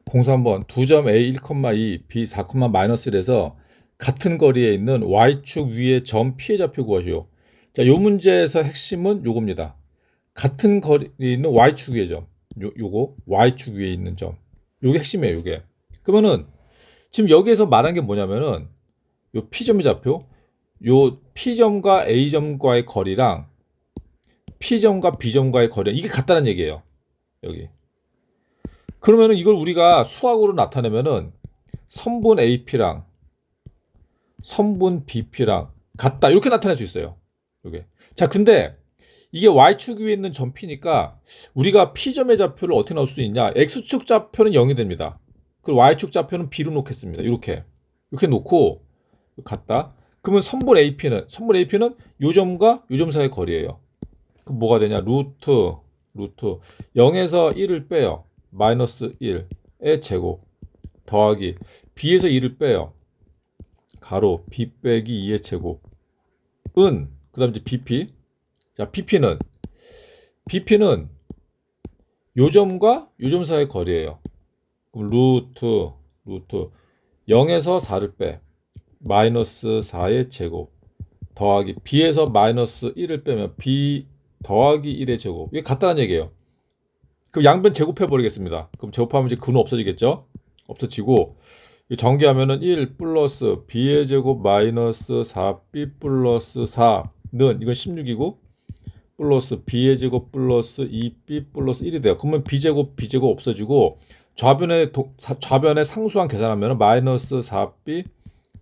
공수 한번 2점 A 1,2, B 4,-1에서 같은 거리에 있는 Y축 위의 점 P의 좌표 구하시오. 자, 요 문제에서 핵심은 요겁니다. 같은 거리에 있는 Y축 위의 점. 요거 Y축 위에 있는 점. 요게 핵심이에요, 요게. 그러면은 지금 여기에서 말한 게 뭐냐면은 요 P점의 좌표, 요 P점과 A점과의 거리랑 P점과 B점과의 거리 이게 같다는 얘기예요. 여기. 그러면은 이걸 우리가 수학으로 나타내면은 선분 AP랑 선분 BP랑 같다 이렇게 나타낼 수 있어요. 이게. 자, 근데 이게 Y축 위에 있는 점 P니까 우리가 P점의 좌표를 어떻게 나올 수 있냐? X축 좌표는 0이 됩니다. 그리고 Y축 좌표는 B로 놓겠습니다. 이렇게 놓고 같다. 그러면 선분 AP는 요 점과 요 점 사이의 거리예요. 그럼 뭐가 되냐? 루트 0에서 1을 빼요. 마이너스 1의 제곱 더하기 B에서 2를 빼요. 가로 B 빼기 2의 제곱은 그 다음 이제 BP. 자, BP는 요 점과 요 점 사이의 거리예요. 그럼 루트 0에서 4를 빼 마이너스 4의 제곱 더하기 B에서 마이너스 1을 빼면 B 더하기 1의 제곱. 이게 같다는 얘기예요. 그럼 양변 제곱해 버리겠습니다. 그럼 제곱하면 이제 근은 없어지겠죠? 없어지고 전개하면은 1 플러스 b의 제곱 마이너스 4b 플러스 4는 이건 16이고 플러스 b의 제곱 플러스 2b 플러스 1이 돼요. 그러면 b제곱 없어지고 좌변의 상수항 계산하면 마이너스 4b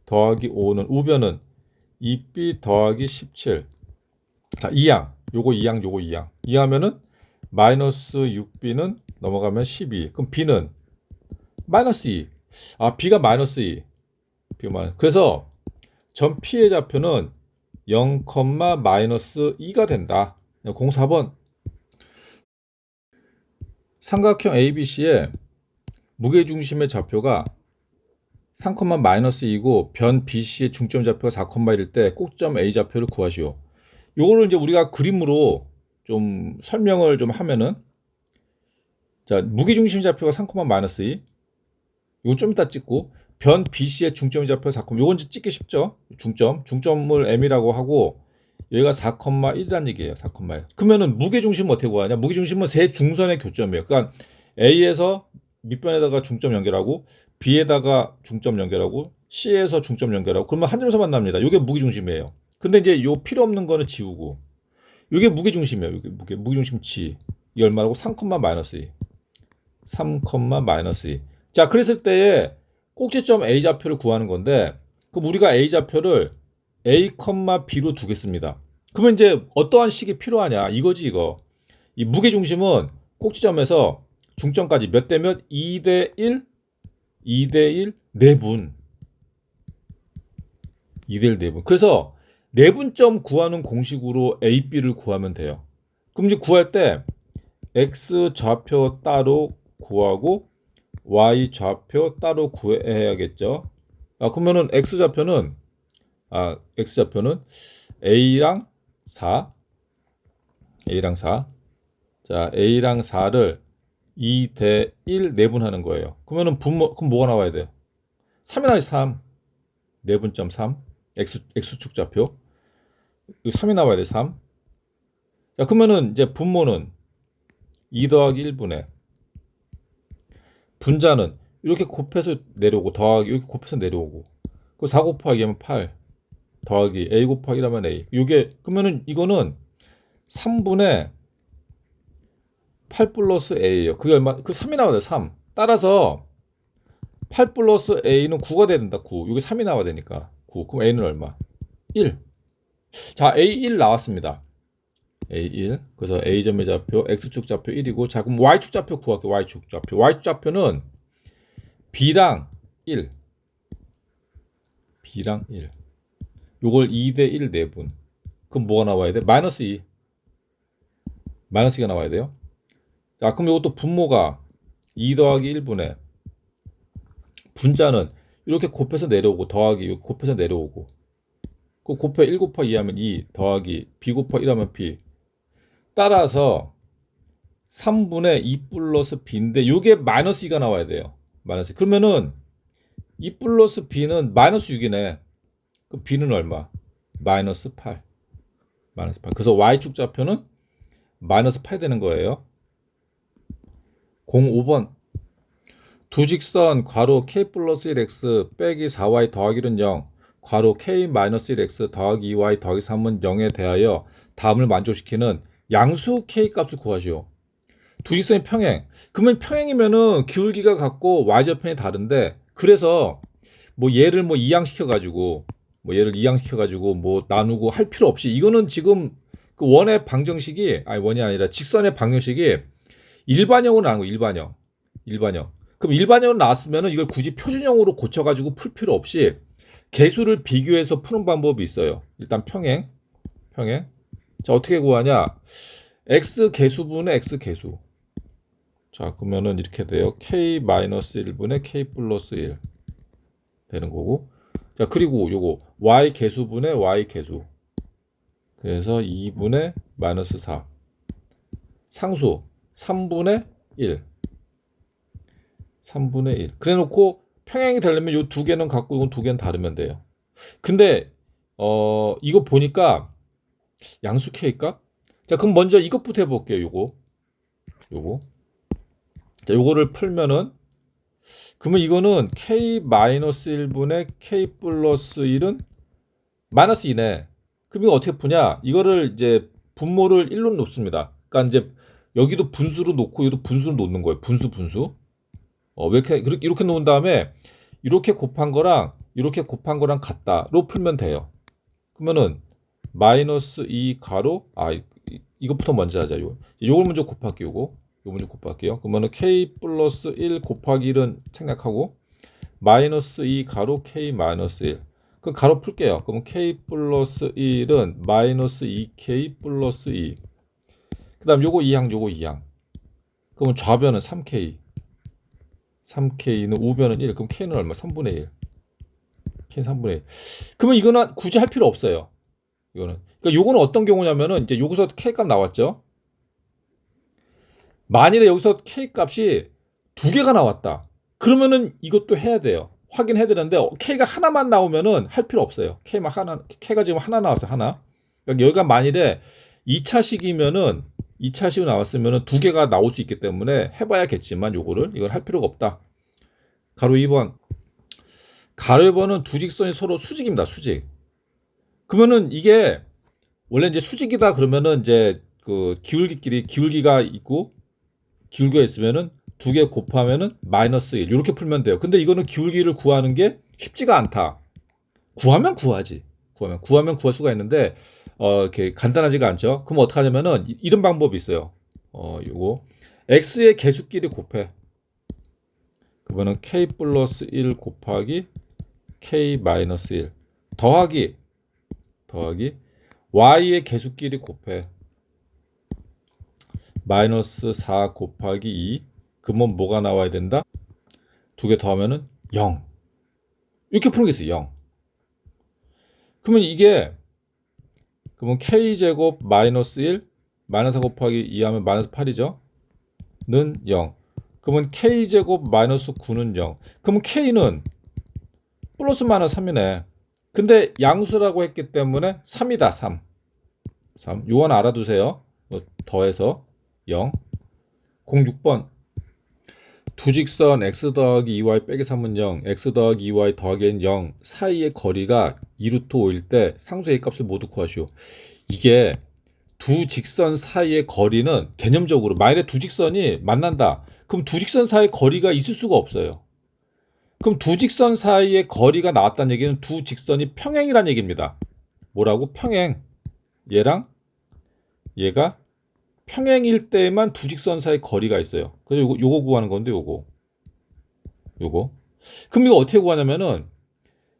더하기 5는 우변은 2b 더하기 17. 자, 2항. 요거 2항. 이하면은 마이너스 6b는 넘어가면 12. 그럼 b는 마이너스 2. 아, b가 마이너스 2. 그래서 점 P의 좌표는 0, 마이너스 2가 된다. 04번. 삼각형 ABC의 무게중심의 좌표가 3, 마이너스 2고 변 BC의 중점 좌표가 4, 1일 때 꼭점 A 좌표를 구하시오. 요거를 이제 우리가 그림으로 좀 설명을 좀 하면은 자, 무게중심 좌표가 3, 마이너스 2. 이건 좀 이따 찍고 변 BC의 중점의 좌표 4, 요건 이제 찍기 쉽죠. 중점을 M이라고 하고 여기가 4,1이란 얘기예요. 4,1. 그러면은 무게중심은 어떻게 구하냐? 무게중심은 세 중선의 교점이에요. 그러니까 A에서 밑변에다가 중점 연결하고 B에다가 중점 연결하고 C에서 중점 연결하고 그러면 한 점에서 만납니다. 이게 무게중심이에요. 근데 이제 요 필요 없는 거는 지우고 이게 무게중심이에요. 이게 무게중심 G. 이 얼마라고? 3, 마이너스 2. 3, 마이너스 2. 자, 그랬을 때에 꼭지점 A 좌표를 구하는 건데 그럼 우리가 A 좌표를 A, B로 두겠습니다. 그러면 이제 어떠한 식이 필요하냐 이거지 이거. 이 무게중심은 꼭지점에서 중점까지 몇 대 몇? 2대 1? 2대 1 내분. 2대 1 내분. 그래서 내분점 구하는 공식으로 A, B를 구하면 돼요. 그럼 이제 구할 때 X 좌표 따로 구하고 Y 좌표 따로 구해야겠죠. 그러면은 X 좌표는 A랑 4. 자, A랑 4를 2대 1 내분하는 거예요. 그러면은 그럼 뭐가 나와야 돼요? 3이 나와야지 3. 내분점 3. X축 좌표. 3이 나와야 돼, 3. 자, 그러면은 이제 분모는 2 더하기 1분의 분자는 이렇게 곱해서 내려오고 더하기 이렇게 곱해서 내려오고 그 4 곱하기 하면 8 더하기 A 곱하기 1하면 A. 요게 그러면은 이거는 3분의 8 플러스 A예요. 그게 얼마? 그 3이 나와야 돼요. 3. 따라서 8 플러스 A는 9가 돼야 된다. 9. 여기 3이 나와야 되니까 9. 그럼 A는 얼마? 1. 자, A1 나왔습니다. A1. 그래서 A점의 좌표 X축 좌표 1이고 자, 그럼 Y축 좌표 구할게요. Y축 좌표는 B랑 1. 요걸 2대 1 내분. 그럼 뭐가 나와야 돼? 마이너스 2. 마이너스 2가 나와야 돼요. 자, 그럼 이것도 분모가 2 더하기 1분의 분자는 이렇게 곱해서 내려오고 더하기 곱해서 내려오고 그 곱해 1 곱하기 2 하면 2 더하기 B 곱하기 1 하면 B. 따라서 3분의 2 플러스 B인데 요게 마이너스 2가 나와야 돼요. 마이너스. 그러면은 2 플러스 b는 마이너스 6이네. 그럼 b는 얼마? 마이너스 8. 마이너스 8. 그래서 y축 좌표는 마이너스 8 되는 거예요. 05번. 두 직선 괄호 k 플러스 1x 빼기 4y 더하기 1은 0 괄호 k 마이너스 1x 더하기 2y 더하기 3은 0에 대하여 다음을 만족시키는 양수 k 값을 구하시오. 두 직선이 평행. 그러면 평행이면은 기울기가 같고 y절편이 다른데, 그래서 뭐 얘를 뭐 이항시켜 가지고 뭐 나누고 할 필요 없이, 이거는 지금 그 원의 방정식이, 아니 원이 아니라 직선의 방정식이 일반형으로 나온 거. 일반형. 그럼 일반형으로 나왔으면은 이걸 굳이 표준형으로 고쳐 가지고 풀 필요 없이 개수를 비교해서 푸는 방법이 있어요. 일단 평행. 자, 어떻게 구하냐? x 개수분의 x 개수. 자, 그러면은 이렇게 돼요. k-1분의 k 플러스 1 되는 거고. 자, 그리고 요거 y 개수분의 y 개수. 그래서 2분의 마이너스 4. 상수 3분의 1. 그래 놓고 평행이 되려면 요 두 개는 같고 이건 두 개는 다르면 돼요. 근데 이거 보니까 양수 k 값? 자, 그럼 먼저 이것부터 해 볼게요. 요거. 자, 요거를 풀면은, 그러면 이거는 k-1분의 k 플러스 1은 마이너스 2네. 그럼 이거 어떻게 푸냐? 이거를 이제 분모를 1로 놓습니다. 그러니까 이제 여기도 분수로 놓고 여기도 분수로 놓는 거예요. 분수. 왜 이렇게 놓은 다음에 이렇게 곱한 거랑 같다로 풀면 돼요. 그러면은 마이너스 2 가로, 이것부터 먼저 하자. 요걸 먼저 곱할게요. 요거 먼저 곱할게요. 그러면은 k 플러스 1 곱하기 1은 생략하고 마이너스 2 가로 k 마이너스 1. 그 가로 풀게요. 그럼 k 플러스 1은 마이너스 2k 플러스 2. 그 다음 요거 2항. 그러면 좌변은 3k. 3k는 우변은 1. 그럼 k는 얼마? 3분의 1. k는 3분의 1. 그러면 이거는 굳이 할 필요 없어요. 그러니까 요거는 어떤 경우냐면은, 이제 여기서 k 값 나왔죠? 만일에 여기서 k 값이 두 개가 나왔다. 그러면은 이것도 해야 돼요. 확인해야 되는데, k가 하나만 나오면은 할 필요 없어요. k가 지금 하나 나왔어요. 하나. 그러니까 여기가 만일에 2차식이면은 2차식으로 나왔으면은 두 개가 나올 수 있기 때문에 해봐야겠지만 이건 할 필요가 없다. 가로 2번. 가로 2번은 두 직선이 서로 수직입니다. 수직. 그러면은 이게 원래 이제 수직이다 그러면은 이제 그 기울기가 있으면은 두 개 곱하면은 마이너스 1 이렇게 풀면 돼요. 근데 이거는 기울기를 구하는 게 쉽지가 않다. 구하면 구할 수가 있는데 이렇게 간단하지가 않죠. 그럼 어떻게 하냐면은 이런 방법이 있어요. 요거 x의 개수끼리 곱해. 그러면은 k 플러스 1 곱하기 k 마이너스 1 더하기 y의 개수끼리 곱해. 마이너스 4 곱하기 2. 그러면 뭐가 나와야 된다? 두 개 더하면은 0. 이렇게 푸는 게 있어요. 0. 그러면 k제곱 마이너스 1 마이너스 4 곱하기 2 하면 마이너스 8이죠. 는 0. 그러면 k제곱 마이너스 9는 0. 그러면 k는 플러스 마이너스 3이네. 근데 양수라고 했기 때문에 3이다. 3. 요건 알아두세요. 더해서 0. 06번. 두 직선 x 더하기 2y 빼기 3은 0, x 더하기 2y 더하기 0 사이의 거리가 2루트 5일 때 상수 a 값을 모두 구하시오. 이게 두 직선 사이의 거리는 개념적으로 만약에 두 직선이 만난다. 그럼 두 직선 사이의 거리가 있을 수가 없어요. 그럼 두 직선 사이의 거리가 나왔다는 얘기는 두 직선이 평행이라는 얘기입니다. 뭐라고? 평행. 얘랑 얘가 평행일 때만 두 직선 사이 거리가 있어요. 그래서 요거 구하는 건데 요거. 그럼 이거 어떻게 구하냐면은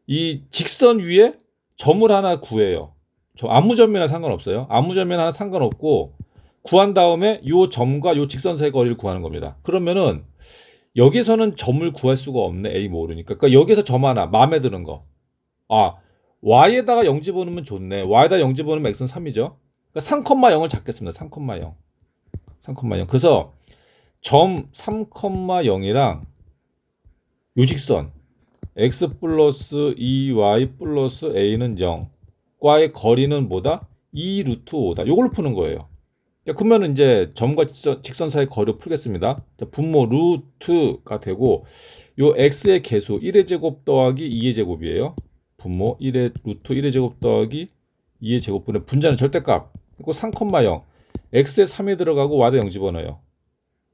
이 직선 위에 점을 하나 구해요. 아무 점이나 상관없어요. 아무 점이나 하나 상관없고 구한 다음에 요 점과 요 직선 사이 거리를 구하는 겁니다. 그러면은 여기서는 점을 구할 수가 없네. A 모르니까. 그러니까 여기서 점 하나 마음에 드는 거. y에다가 0 집어넣으면 좋네. y에다가 0 집어넣으면 x는 3이죠. 그러니까 3,0을 잡겠습니다. 3,0. 그래서 점 3,0이랑 요 직선 x 플러스 2y 플러스 a는 0과의 거리는 뭐다? 2 루트 5다. 요걸로 푸는 거예요. 자, 그러면 이제 점과 직선 사이 거리를 풀겠습니다. 자, 분모 루트가 되고 요 x의 개수 1의 제곱 더하기 2의 제곱이에요. 분모 1의 루트 1의 제곱 더하기 2의 제곱분의 분자는 절대값. 그리고 3,0 x에 3이 들어가고 y에 0 집어넣어요.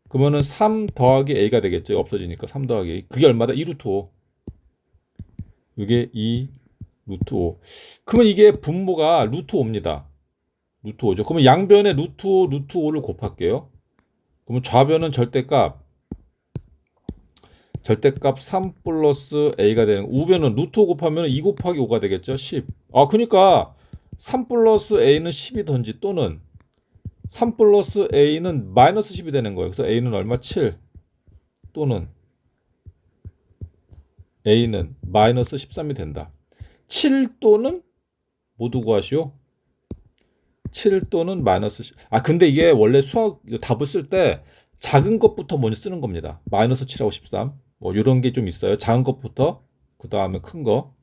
그러면은 3 더하기 a가 되겠죠. 없어지니까 3 더하기 a. 그게 얼마다? 2 루트 5. 이게 2 루트 5. 그러면 이게 분모가 루트 5입니다. 루트 5죠. 그러면 양변에 루트 5, 루트 5를 곱할게요. 그러면 좌변은 절대값 3 플러스 a가 되는 우변은 루트 5 곱하면 2 곱하기 5가 되겠죠. 10. 아, 그러니까 3 플러스 a는 10이든지 또는 3 플러스 a는 마이너스 10이 되는 거예요. 그래서 a는 얼마? 7 또는 a는 마이너스 13이 된다. 7 또는 모두 구하시오. 7 또는 마이너스 10. 아, 근데 이게 원래 수학 답을 쓸 때 작은 것부터 먼저 쓰는 겁니다. 마이너스 7하고 13. 뭐 이런 게 좀 있어요. 작은 것부터 그 다음에 큰 거.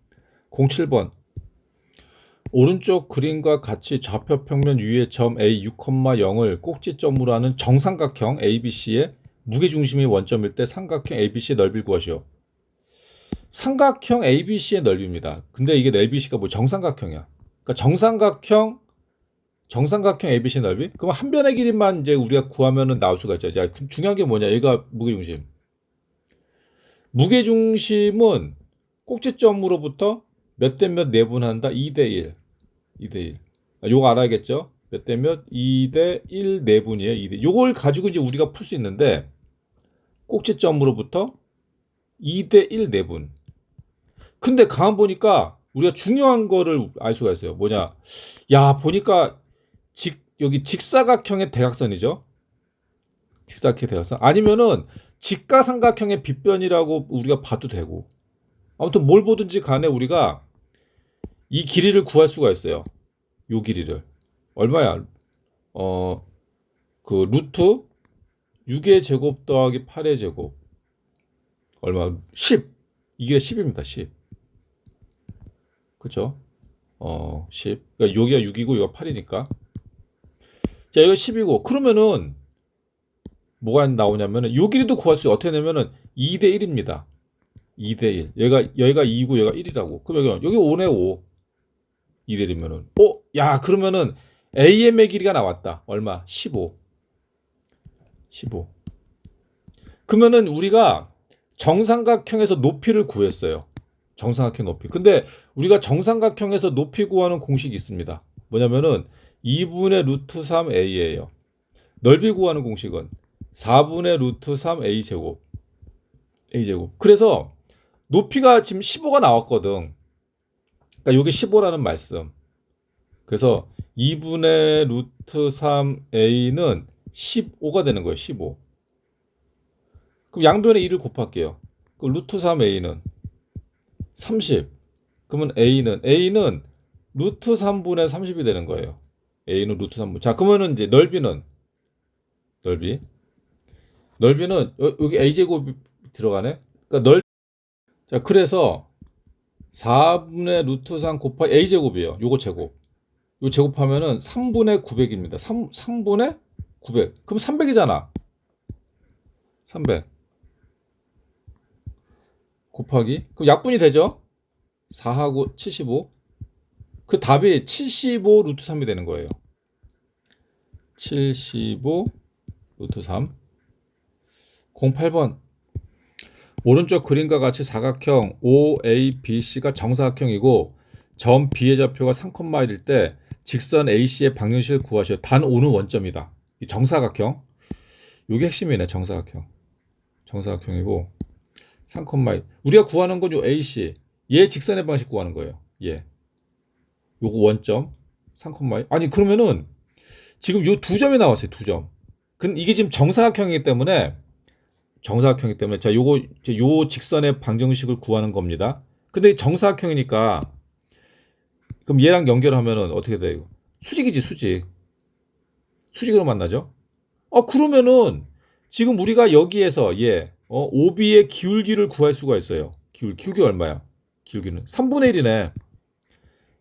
07번. 오른쪽 그림과 같이 좌표 평면 위의 점 A 6,0을 꼭지점으로 하는 정삼각형 ABC의 무게중심이 원점일 때 삼각형 ABC의 넓이를 구하시오. 삼각형 ABC의 넓이입니다. 근데 이게 ABC가 뭐 정삼각형이야. 그러니까 정삼각형 ABC 넓이? 그럼 한 변의 길이만 이제 우리가 구하면은 나올 수가 있죠. 자, 중요한 게 뭐냐? 얘가 무게중심. 무게중심은 꼭지점으로부터 몇 대 몇 내분한다? 2대 1. 2대 1. 요거 알아야겠죠? 몇 대 몇? 2대 1 내분이에요. 2대. 요걸 가지고 이제 우리가 풀 수 있는데 꼭지점으로부터 2대 1 내분. 근데 가만 보니까 우리가 중요한 거를 알 수가 있어요. 뭐냐? 야, 보니까 여기 직사각형의 대각선이죠. 직사각형의 대각선. 아니면은 직가삼각형의 빗변이라고 우리가 봐도 되고. 아무튼 뭘 보든지 간에 우리가 이 길이를 구할 수가 있어요. 요 길이를. 얼마야? 그 루트 6의 제곱 더하기 8의 제곱. 얼마? 10. 이게 10입니다. 10. 그렇죠? 10. 그러니까 여기가 6이고 여기가 8이니까. 자, 이거 10이고. 그러면은 뭐가 나오냐면은 요 길이도 구할 수 있어요. 어떻게 되면은 2대 1입니다. 2대 1. 여기가 2고 여기가 1이라고. 그럼 여기 5네 5. 2대 1이면은. 야, 그러면은 AM의 길이가 나왔다. 얼마? 15. 15. 그러면은 우리가 정삼각형에서 높이를 구했어요. 정삼각형 높이. 근데 우리가 정삼각형에서 높이 구하는 공식이 있습니다. 뭐냐면은 2분의 루트 3a예요. 넓이 구하는 공식은 4분의 루트 3 a제곱. a제곱. 그래서 높이가 지금 15가 나왔거든. 그러니까 이게 15라는 말씀. 그래서 2분의 루트 3a는 15가 되는 거예요. 15. 그럼 양변에 2를 곱할게요. 그 루트 3a는 30. 그러면 a는 루트 3분의 30이 되는 거예요. a는 루트 3분. 자, 그러면은 이제 넓이는 여기 a제곱이 들어가네. 그러니까 자, 그래서 4분의 루트 3 곱하기 a제곱이에요. 요거 제곱. 요 제곱하면은 3분의 900입니다. 3분의 900. 그럼 300이잖아. 300 곱하기. 그럼 약분이 되죠? 4하고 75. 그 답이 75 루트 3이 되는 거예요. 75 루트 3. 08번. 오른쪽 그림과 같이 사각형 OABC가 정사각형이고 점 B의 좌표가 3,1일 때 직선 AC의 방정식을 구하시오. 단 O는 원점이다. 이 정사각형. 이게 핵심이네. 정사각형이고 3,1. 우리가 구하는 건 요 AC. 얘 직선의 방식 구하는 거예요. 얘. 요거 원점 3,1. 아니, 그러면은 지금 요 두 점이 나왔어요. 두 점. 근데 이게 지금 정사각형이기 때문에 자, 요 직선의 방정식을 구하는 겁니다. 근데 정사각형이니까 그럼 얘랑 연결하면은 어떻게 돼요? 수직이지, 수직. 수직으로 만나죠? 그러면은 지금 우리가 여기에서 OB의 기울기를 구할 수가 있어요. 기울기 얼마야? 기울기는 3분의 1이네.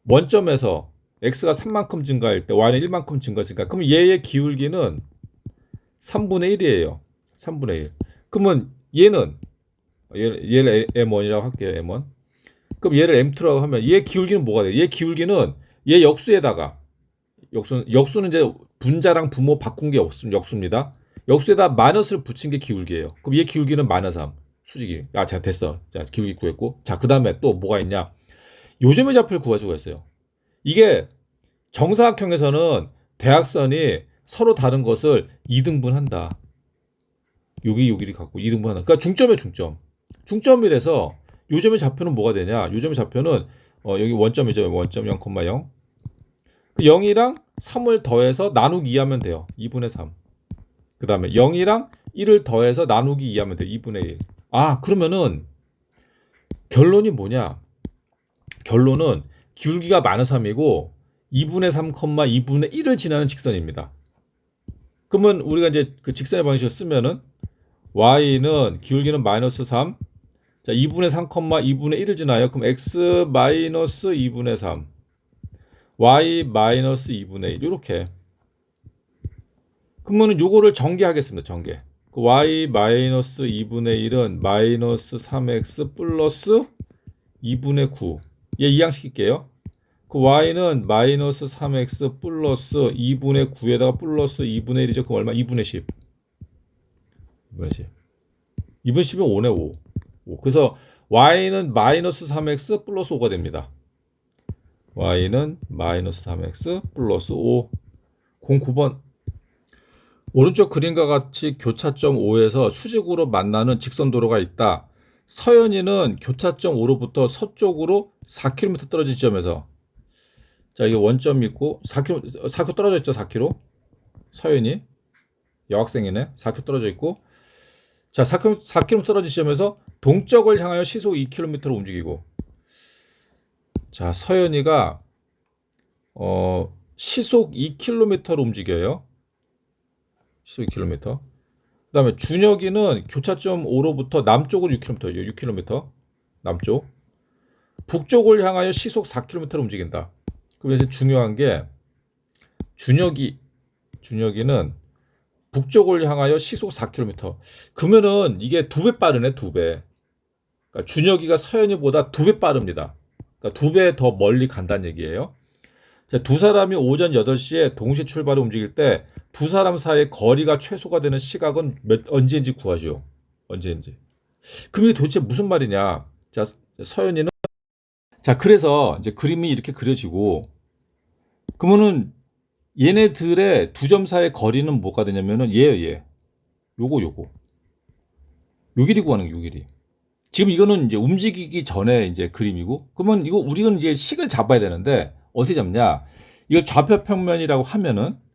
원점에서 x가 3만큼 증가할 때 y는 1만큼 증가했으니까 그럼 얘의 기울기는 3분의 1이에요. 3분의 1. 그러면 얘를 M1이라고 할게요. M1. 그럼 얘를 M2라고 하면 얘 기울기는 뭐가 돼요? 얘 기울기는 얘 역수에다가 역수는 이제 분자랑 분모 바꾼 게 역수입니다. 역수에다 마이너스를 붙인 게 기울기예요. 그럼 얘 기울기는 마이너스 3. 수직이. 자, 됐어. 자, 기울기 구했고. 자, 그다음에 또 뭐가 있냐? 요점의 좌표를 구할 수가 있어요. 이게 정사각형에서는 대각선이 서로 다른 것을 2등분한다. 여기를 갖고 2등분한다. 그러니까 중점의 중점. 중점이라서 요점의 좌표는 뭐가 되냐? 요점의 좌표는 여기 원점이죠. 원점 0,0. 그 0이랑 3을 더해서 나누기 2하면 돼요. 2분의 3. 그 다음에 0이랑 1을 더해서 나누기 2하면 돼요. 2분의 1. 그러면은 결론이 뭐냐? 결론은 기울기가 마이너스 3이고 2분의 3, 2분의 1을 지나는 직선입니다. 그러면 우리가 이제 그 직선의 방식을 쓰면은 y는 기울기는 마이너스 3. 자, 2분의 3, 2분의 1을 지나요. 그럼 x 마이너스 2분의 3. y 마이너스 2분의 1. 이렇게. 그러면 요거를 전개하겠습니다. 전개. 그 y 마이너스 2분의 1은 마이너스 3x 플러스 2분의 9. 얘 이항시킬게요. 그 y는 마이너스 3x 플러스 2분의 9에다가 플러스 2분의 1이죠. 그럼 얼마? 2분의 10. 2분의 10. 2분의 10은 5네 5. 그래서 y는 마이너스 3x 플러스 5가 됩니다. y는 마이너스 3x 플러스 5. 09번. 오른쪽 그림과 같이 교차점 5에서 수직으로 만나는 직선도로가 있다. 서현이는 교차점 5로부터 서쪽으로 4km 떨어진 지점에서, 자, 이게 원점이 있고 4km 떨어져 있죠. 4km. 서현이 여학생이네. 4km 떨어져 있고, 자, 4km 떨어진 지점에서 동쪽을 향하여 시속 2km로 움직이고, 자, 서현이가 시속 2km로 움직여요. 시속 2km. 그다음에 준혁이는 교차점 5로부터 남쪽으로 6km, 6km 남쪽. 북쪽을 향하여 시속 4km로 움직인다. 그래서 중요한 게 준혁이는 북쪽을 향하여 시속 4km. 그러면은 이게 2배 빠르네, 2배. 그러니까 준혁이가 서현이보다 2배 빠릅니다. 그러니까 2배 더 멀리 간다는 얘기예요. 자, 두 사람이 오전 8시에 동시에 출발을 움직일 때 두 사람 사이의 거리가 최소가 되는 시각은 언제인지 구하죠. 언제인지. 그럼 이게 도대체 무슨 말이냐? 자, 서현이는, 자, 그래서 이제 그림이 이렇게 그려지고, 그러면은 얘네들의 두 점 사이의 거리는 뭐가 되냐면은 얘. 요거. 요 길이 구하는 거, 요 길이. 지금 이거는 이제 움직이기 전에 이제 그림이고, 그러면 이거 우리는 이제 식을 잡아야 되는데 어떻게 잡냐? 이걸 좌표 평면이라고 하면은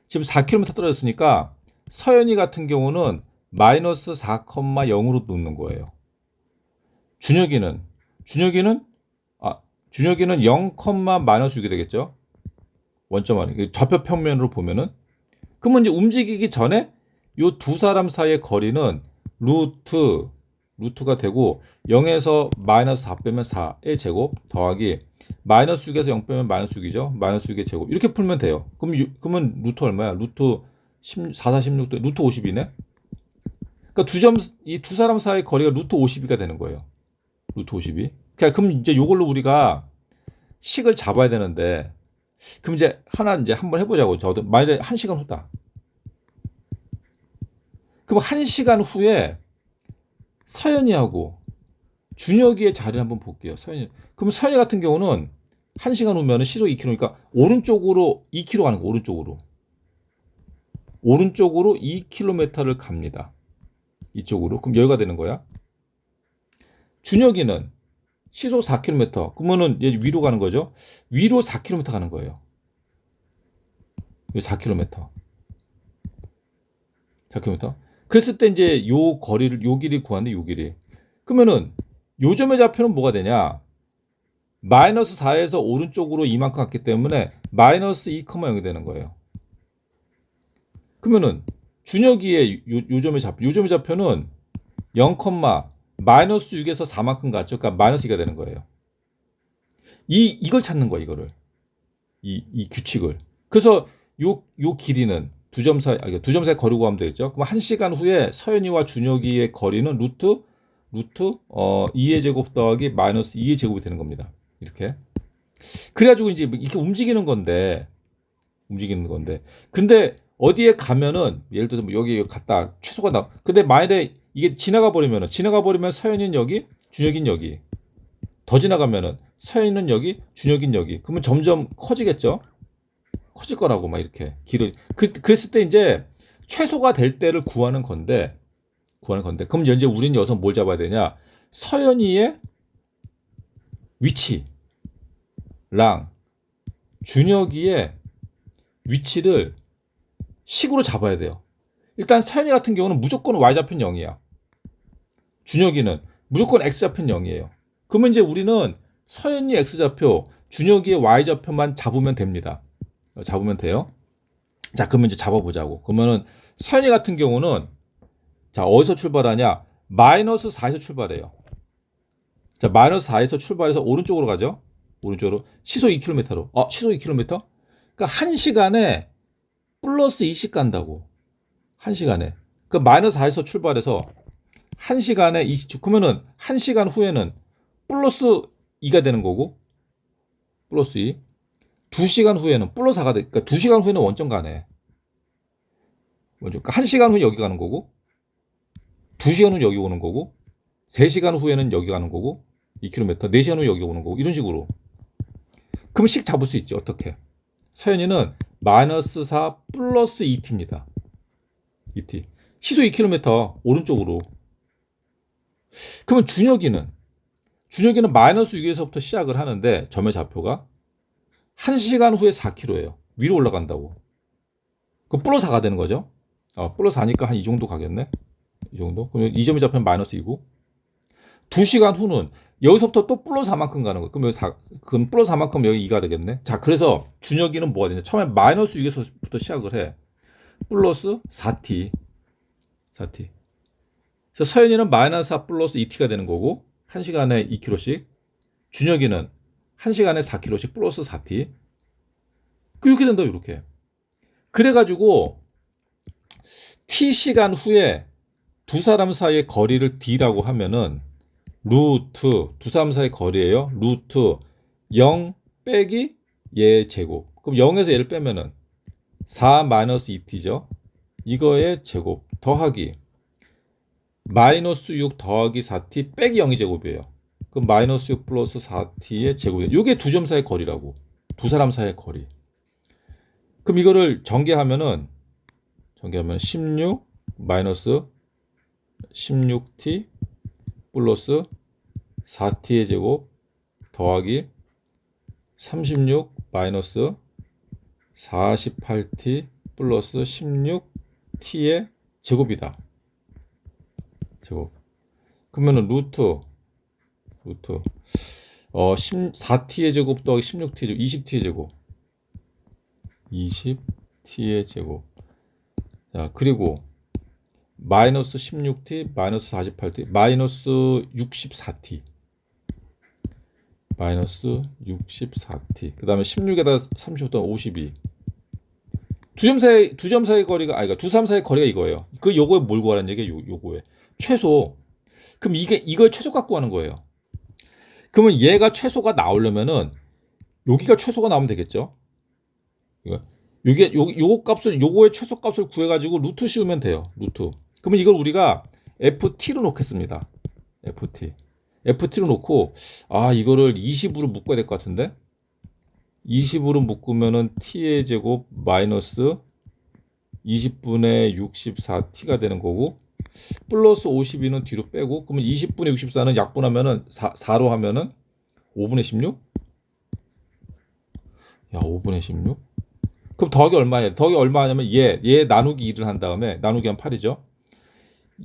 지금 4km 떨어졌으니까 서현이 같은 경우는 마이너스 4,0으로 놓는 거예요. 준혁이는 0, 마이너스 6이 되겠죠? 원점 안에 좌표 평면으로 보면은, 그러면 이제 움직이기 전에 요 두 사람 사이의 거리는 루트가 되고 0에서 마이너스 4 빼면 4의 제곱 더하기 마이너스 6에서 0 빼면 마이너스 6이죠. 마이너스 6의 제곱. 이렇게 풀면 돼요. 그러면 루트 얼마야? 루트 4, 16, 루트 50이네. 그러니까 이 두 사람 사이의 거리가 루트 52가 되는 거예요. 루트 52. 그럼 이제 이걸로 우리가 식을 잡아야 되는데, 그럼 이제 한번 해보자고. 저도 만약에 1시간 후다. 그럼 1시간 후에 서현이하고 준혁이의 자리를 한번 볼게요. 그럼 서현이 같은 경우는 1시간 후면 시속 2km니까 오른쪽으로 2km 가는 거, 오른쪽으로 2km를 갑니다. 이쪽으로. 그럼 여기가 되는 거야. 준혁이는 시속 4km. 그러면은 얘 위로 가는 거죠. 위로 4km 가는 거예요. 4km. 4km. 그랬을 때 이제 요 길이 구하는데, 요 길이. 그러면은 요점의 좌표는 뭐가 되냐? 마이너스 4에서 오른쪽으로 이만큼 갔기 때문에 마이너스 2,0이 되는 거예요. 그러면은 준혁이의 요점의 좌표는 0, 마이너스 6에서 4만큼 갔죠. 그러니까 마이너스 2가 되는 거예요. 이걸 찾는 거야, 이거를. 이 규칙을. 그래서 요 길이는 두 점 사이, 두 점 사이 거리 구하면 되겠죠. 그럼 1시간 후에 서연이와 준혁이의 거리는 루트 2의 제곱 더하기 마이너스 2의 제곱이 되는 겁니다. 이렇게. 그래가지고 이제 이렇게 움직이는 건데. 근데 어디에 가면은 예를 들어서 뭐 여기 갔다 최소가 나. 근데 만약에 이게 지나가 버리면 서연이는 여기, 준혁이는 여기. 더 지나가면은 서연이는 여기, 준혁이는 여기. 그러면 점점 커지겠죠. 커질 거라고 막 이렇게 길을 그랬을 때 이제 최소가 될 때를 구하는 건데. 그럼 이제 우리는 여기서 뭘 잡아야 되냐? 서연이의 위치랑 준혁이의 위치를 식으로 잡아야 돼요. 일단 서연이 같은 경우는 무조건 y좌표는 0이야. 준혁이는 무조건 x좌표는 0이에요. 그러면 이제 우리는 서연이 x좌표, 준혁이의 y좌표만 잡으면 됩니다. 잡으면 돼요. 자, 그러면 이제 잡아보자고. 그러면은 서연이 같은 경우는 자, 어디서 출발하냐? 마이너스 4에서 출발해요. 자, 마이너스 4에서 출발해서 오른쪽으로 가죠. 오른쪽으로. 시속 2km로. 시속 2km? 그러니까 1시간에 플러스 2씩 간다고. 1시간에. 그 마이너스 4에서 출발해서 1시간에 20초. 그러면은 1시간 후에는 플러스 2가 되는 거고. 플러스 2. 2시간 후에는 플러스 4가 돼. 그러니까 2시간 후에는 원점 가네. 그러니까 1시간 후에 여기 가는 거고. 2시간 후 여기 오는 거고, 3시간 후에는 여기 가는 거고, 2km, 4시간 후 여기 오는 거고, 이런 식으로. 그럼 식 잡을 수 있지, 어떻게? 서연이는 마이너스 4 플러스 2t입니다. 2t. 시속 2km, 오른쪽으로. 그러면 준혁이는 마이너스 6에서부터 시작을 하는데, 점의 좌표가 1시간 후에 4km예요. 위로 올라간다고. 그럼 플러스 4가 되는 거죠? 플러스 4니까 한 이 정도 가겠네? 이 정도? 그러면 이 점이 잡히면 마이너스 2고 2시간 후는 여기서부터 또 플러스 4만큼 가는 거예요. 그럼 그럼 플러스 4만큼 여기 2가 되겠네. 자, 그래서 준혁이는 뭐가 되냐? 처음에 마이너스 6에서부터 시작을 해. 플러스 4t. 그래서 서연이는 마이너스 4 플러스 2t가 되는 거고 1시간에 2km씩. 준혁이는 1시간에 4km씩 플러스 4t. 이렇게 된다, 이렇게. 그래가지고 t시간 후에 두 사람 사이의 거리를 d라고 하면은 루트 두 사람 사이의 거리예요. 루트 0 빼기 얘 제곱. 그럼 0에서 얘를 빼면은 4 마이너스 2t죠. 이거의 제곱 더하기 마이너스 6 더하기 4t 빼기 0의 제곱이에요. 그럼 마이너스 6 플러스 4t의 제곱이에요. 이게 두 점 사이의 거리라고. 두 사람 사이의 거리. 그럼 이거를 전개하면 16 마이너스 16t 플러스 4t의 제곱 더하기 36 마이너스 48t 플러스 16t의 제곱이다. 제곱. 그러면은 루트 4t의 제곱 더하기 16t의 제곱 20t의 제곱 20t의 제곱. 자, 그리고 마이너스 16t, 마이너스 48t, 마이너스 64t. 마이너스 64t. 그 다음에 16에다 35 더하기 52. 두 점 사이 거리가, 그러니까 두 사람 사이 거리가 이거예요. 요거에 뭘 구하라는 얘기예요, 요거에. 최소. 그럼 이걸 최소 갖고 하는 거예요. 그러면 얘가 최소가 나오려면은, 여기가 최소가 나오면 되겠죠? 요거의 최소 값을 구해가지고 루트 씌우면 돼요, 루트. 그러면 이걸 우리가 ft로 놓겠습니다. ft로 놓고 이거를 20으로 묶어야 될 것 같은데 20으로 묶으면은 t의 제곱 마이너스 20분의 64t가 되는 거고 플러스 52는 뒤로 빼고 그러면 20분의 64는 약분하면은 4로 하면은 5분의 16? 야, 5분의 16? 그럼 더하기 얼마예요? 더하기 얼마 하냐면 얘 나누기 2를 한 다음에 나누기 한 8이죠.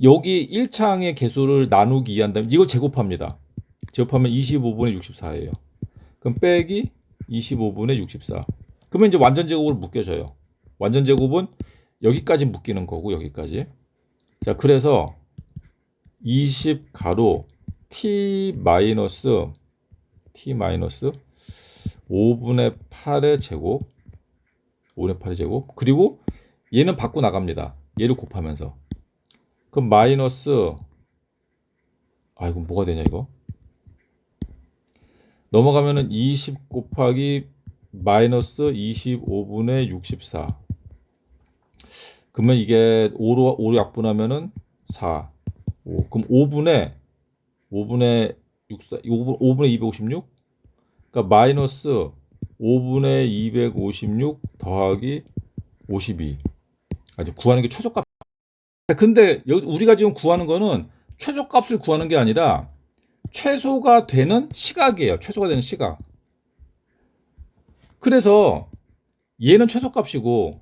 여기 1창의 개수를 나누기 2 한 다음에 이걸 제곱합니다. 제곱하면 25분의 64예요. 그럼 빼기 25분의 64. 그러면 이제 완전 제곱으로 묶여져요. 완전 제곱은 여기까지 묶이는 거고 여기까지. 자, 그래서 20 가로 t 마이너스 5분의 8의 제곱 5분의 8의 제곱 그리고 얘는 밖으로 나갑니다. 얘를 곱하면서 그럼 마이너스 이거 뭐가 되냐 이거 넘어가면은 20 곱하기 마이너스 25분의 64 그러면 이게 5로 약분하면은 4 5 그럼 5분의 64 5분의 256 그러니까 마이너스 5분의 256 더하기 52 이제 구하는 게 최소값. 근데 우리가 지금 구하는 거는 최소값을 구하는 게 아니라 최소가 되는 시각이에요. 최소가 되는 시각. 그래서 얘는 최소값이고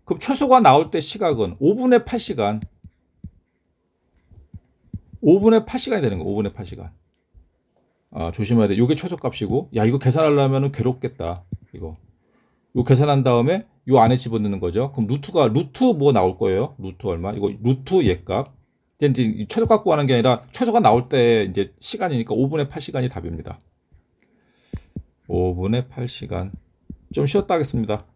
그럼 최소가 나올 때 시각은 5분의 8시간 5분의 8시간이 되는 거예요. 5분의 8시간. 조심해야 돼. 이게 최소값이고 야 이거 계산하려면 괴롭겠다. 이거 계산한 다음에 요 안에 집어넣는 거죠. 그럼 루트 뭐 나올 거예요? 루트 얼마? 이거 루트 얘값. 이제 최소값 구하는 게 아니라 최소가 나올 때 이제 시간이니까 5분의 8시간이 답입니다. 5분의 8시간. 좀 쉬었다 하겠습니다.